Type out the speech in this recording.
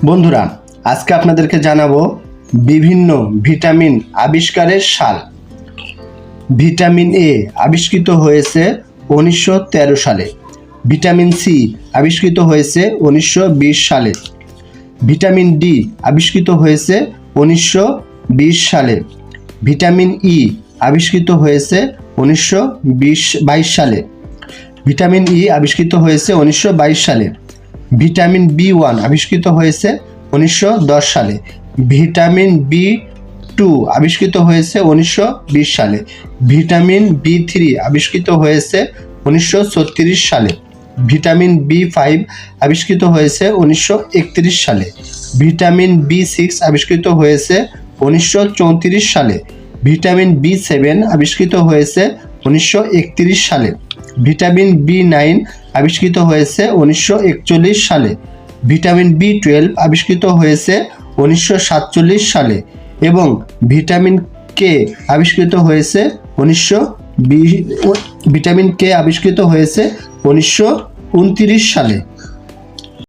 বন্ধুরা, আজকে আপনাদেরকে জানাবো বিভিন্ন ভিটামিন আবিষ্কারের সাল। ভিটামিন এ আবিষ্কৃত হয়েছে 1913 সালে। ভিটামিন সি আবিষ্কৃত হয়েছে 1920 সালে। ভিটামিন ডি আবিষ্কৃত হয়েছে 1920 সালে। ভিটামিন ই আবিষ্কৃত হয়েছে 1922 সালে। ভিটামিন ই আবিষ্কৃত হয়েছে 1922 সালে। ভিটামিন বি1 আবিষ্কৃত হয়েছে 1910 সালে। ভিটামিন বি2 আবিষ্কৃত হয়েছে 1920 সালে। ভিটামিন বি3 আবিষ্কৃত হয়েছে 1936 সালে। ভিটামিন বি5 আবিষ্কৃত হয়েছে 1931 সালে। ভিটামিন বি6 আবিষ্কৃত হয়েছে 1934 সালে। ভিটামিন বি7 আবিষ্কৃত হয়েছে 1931 সালে। ভিটামিন বি9 আবিষ্কৃত হয়েছে 1941 সালে। ভিটামিন বি12 আবিষ্কৃত হয়েছে 1947 সালে এবং ভিটামিন কে আবিষ্কৃত হয়েছে 1929 সালে।